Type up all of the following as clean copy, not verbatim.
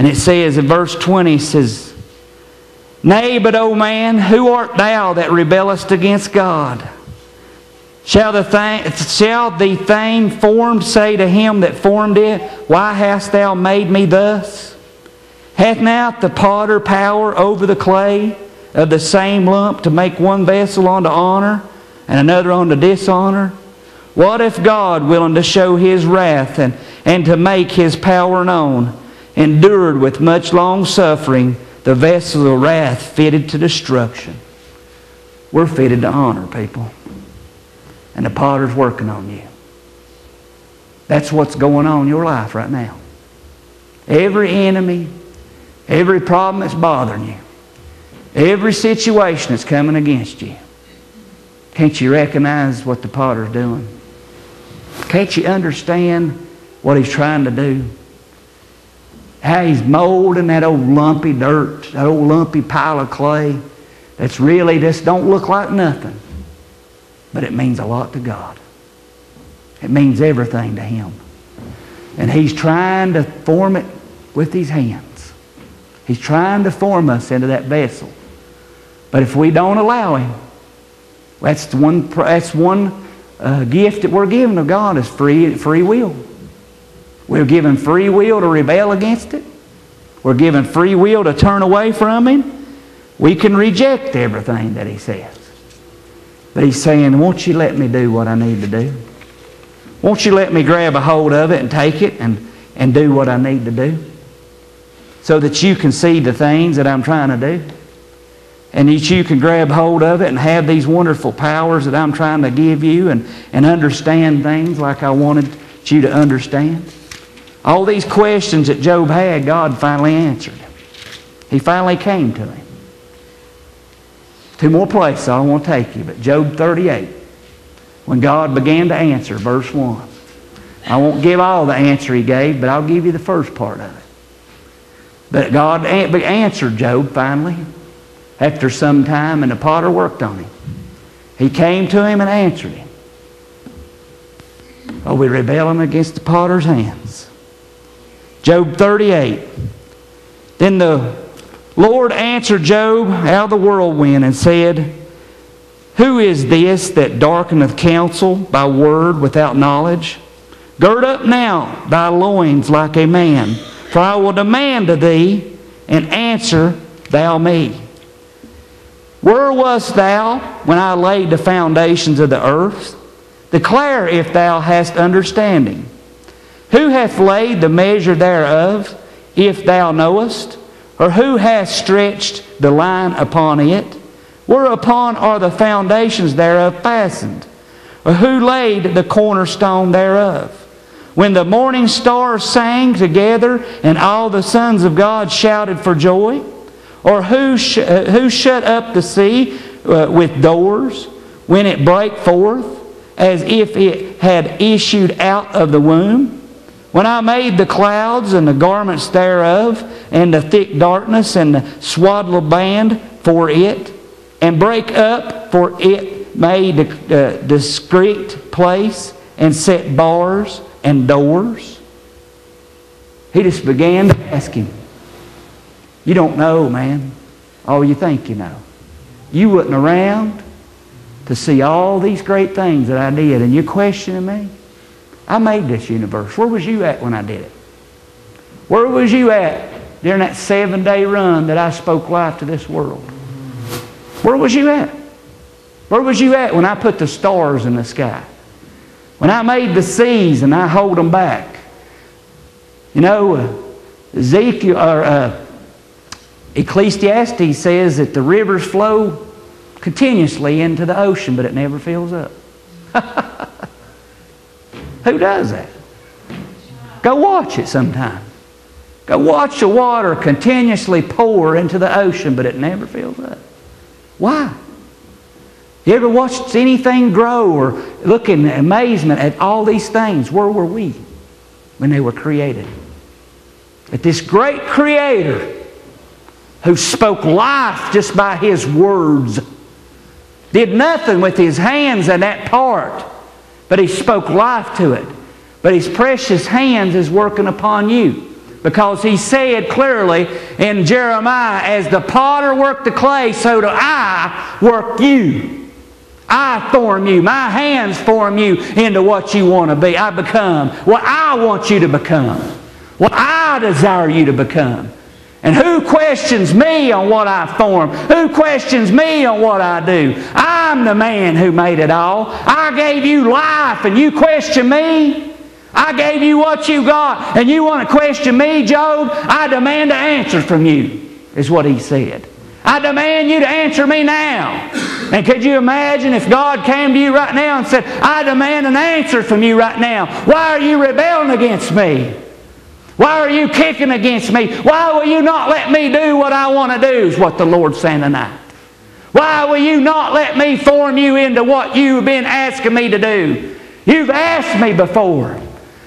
And it says in verse 20, it says, Nay, but, O man, who art thou that rebellest against God? Shall the thing formed say to him that formed it, Why hast thou made me thus? Hath not the potter power over the clay of the same lump to make one vessel unto honor and another unto dishonor? What if God, willing to show His wrath and to make His power known, endured with much long suffering the vessel of wrath fitted to destruction? We're fitted to honor, people. And the potter's working on you. That's what's going on in your life right now. Every enemy, every problem that's bothering you, every situation that's coming against you. Can't you recognize what the potter's doing? Can't you understand what he's trying to do? How he's molding that old lumpy dirt, that old lumpy pile of clay that's really just don't look like nothing. But it means a lot to God. It means everything to Him. And He's trying to form it with His hands. He's trying to form us into that vessel. But if we don't allow Him, that's one gift that we're given of God is free will. We're given free will to rebel against it. We're given free will to turn away from Him. We can reject everything that He says. But He's saying, won't you let me do what I need to do? Won't you let me grab a hold of it and take it and do what I need to do? So that you can see the things that I'm trying to do. And that you can grab hold of it and have these wonderful powers that I'm trying to give you and understand things like I wanted you to understand. All these questions that Job had, God finally answered. He finally came to him. Two more places I want to take you, but Job 38, when God began to answer, verse 1. I won't give all the answer He gave, but I'll give you the first part of it. But God answered Job finally, after some time, and the potter worked on him. He came to him and answered him. Are we rebelling against the potter's hands? Job 38. Then the Lord answered Job out of the whirlwind and said, Who is this that darkeneth counsel by word without knowledge? Gird up now thy loins like a man, for I will demand of thee, and answer thou me. Where wast thou when I laid the foundations of the earth? Declare if thou hast understanding. Who hath laid the measure thereof, if thou knowest? Or who hath stretched the line upon it? Whereupon are the foundations thereof fastened? Or who laid the cornerstone thereof? When the morning stars sang together, and all the sons of God shouted for joy? Or who shut up the sea with doors, when it brake forth, as if it had issued out of the womb? When I made the clouds and the garments thereof, and the thick darkness and the swaddle band for it, and break up for it made a discreet place, and set bars and doors. He just began to ask him. You don't know, man. Oh, you think you know. You wasn't around to see all these great things that I did, and you're questioning me? I made this universe. Where was you at when I did it? Where was you at during that 7-day run that I spoke life to this world? Where was you at? Where was you at when I put the stars in the sky? When I made the seas and I hold them back? You know, Ecclesiastes says that the rivers flow continuously into the ocean, but it never fills up. Who does that? Go watch it sometime. Go watch the water continuously pour into the ocean, but it never fills up. Why? You ever watched anything grow or look in amazement at all these things? Where were we when they were created? At this great Creator who spoke life just by His words. Did nothing with His hands in that part, but He spoke life to it. But His precious hands is working upon you. Because He said clearly in Jeremiah, as the potter worked the clay, so do I work you. I form you. My hands form you into what you want to be. I become what I want you to become. What I desire you to become. And who questions me on what I form? Who questions me on what I do? I'm the man who made it all. I gave you life and you question me? I gave you what you got and you want to question me, Job? I demand an answer from you, is what he said. I demand you to answer me now. And could you imagine if God came to you right now and said, I demand an answer from you right now. Why are you rebelling against me? Why are you kicking against me? Why will you not let me do what I want to do, is what the Lord's saying tonight. Why will you not let me form you into what you've been asking me to do? You've asked me before.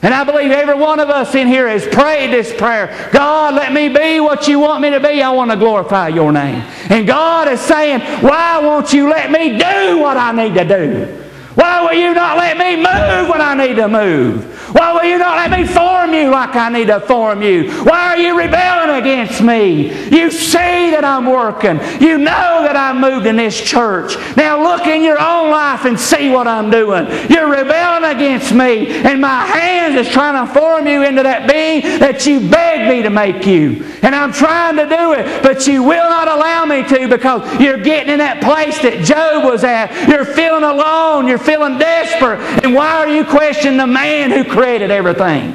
And I believe every one of us in here has prayed this prayer. God, let me be what you want me to be. I want to glorify your name. And God is saying, why won't you let me do what I need to do? Why will you not let me move when I need to move? Why will you not let me form you like I need to form you? Why are you rebelling against me? You see that I'm working. You know that I'm moved in this church. Now look in your own life and see what I'm doing. You're rebelling against me, and my hands is trying to form you into that being that you begged me to make you. And I'm trying to do it, but you will not allow me to, because you're getting in that place that Job was at. You're feeling alone. You're feeling desperate. And why are you questioning the man who created everything?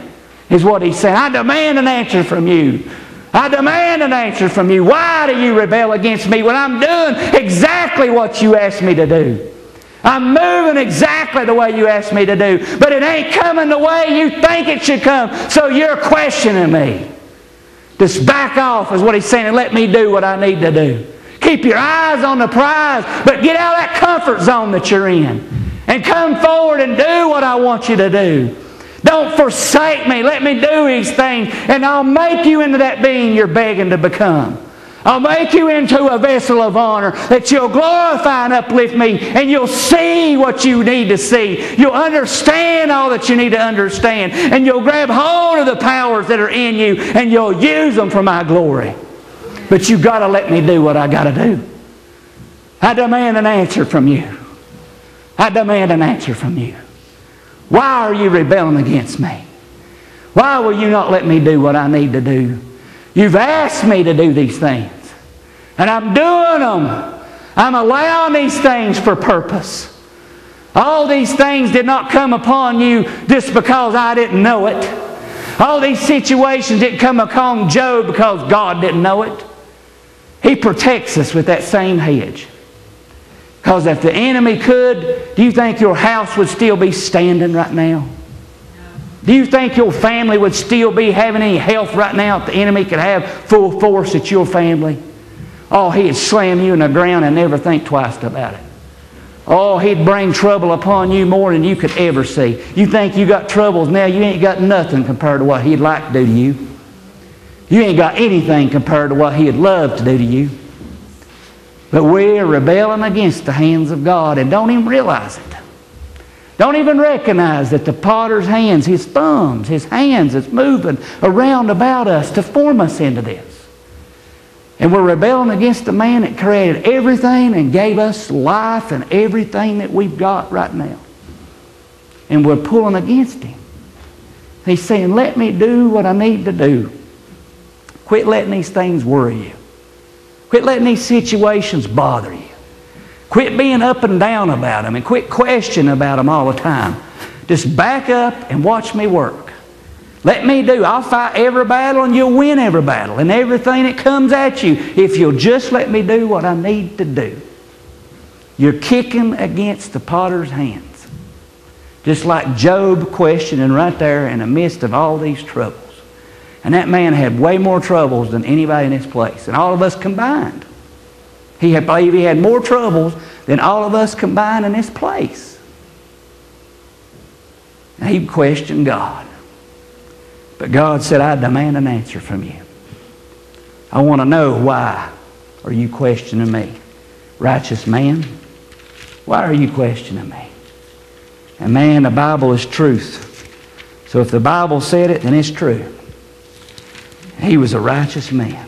Is what he's saying. I demand an answer from you. I demand an answer from you. Why do you rebel against me when I'm doing exactly what you asked me to do? I'm moving exactly the way you asked me to do, but it ain't coming the way you think it should come, so you're questioning me. Just back off, is what he's saying, and let me do what I need to do. Keep your eyes on the prize, but get out of that comfort zone that you're in. And come forward and do what I want you to do. Don't forsake me. Let me do these things, and I'll make you into that being you're begging to become. I'll make you into a vessel of honor that you'll glorify and uplift me, and you'll see what you need to see. You'll understand all that you need to understand, and you'll grab hold of the powers that are in you, and you'll use them for my glory. But you've got to let me do what I got to do. I demand an answer from you. I demand an answer from you. Why are you rebelling against me? Why will you not let me do what I need to do? You've asked me to do these things, and I'm doing them. I'm allowing these things for purpose. All these things did not come upon you just because I didn't know it. All these situations didn't come upon Job because God didn't know it. He protects us with that same hedge. Because if the enemy could, do you think your house would still be standing right now? Do you think your family would still be having any health right now if the enemy could have full force at your family? Oh, he'd slam you in the ground and never think twice about it. Oh, he'd bring trouble upon you more than you could ever see. You think you got troubles now, you ain't got nothing compared to what he'd like to do to you. You ain't got anything compared to what he'd love to do to you. But we're rebelling against the hands of God and don't even realize it. Don't even recognize that the potter's hands, his thumbs, his hands is moving around about us to form us into this. And we're rebelling against the man that created everything and gave us life and everything that we've got right now. And we're pulling against him. He's saying, let me do what I need to do. Quit letting these things worry you. Quit letting these situations bother you. Quit being up and down about them, and quit questioning about them all the time. Just back up and watch me work. Let me do. I'll fight every battle and you'll win every battle and everything that comes at you if you'll just let me do what I need to do. You're kicking against the potter's hands. Just like Job questioning right there in the midst of all these troubles. And that man had way more troubles than anybody in this place. And all of us combined. I believe he had more troubles than all of us combined in this place. And he questioned God. But God said, I demand an answer from you. I want to know, why are you questioning me? Righteous man, why are you questioning me? And man, the Bible is truth. So if the Bible said it, then it's true. He was a righteous man.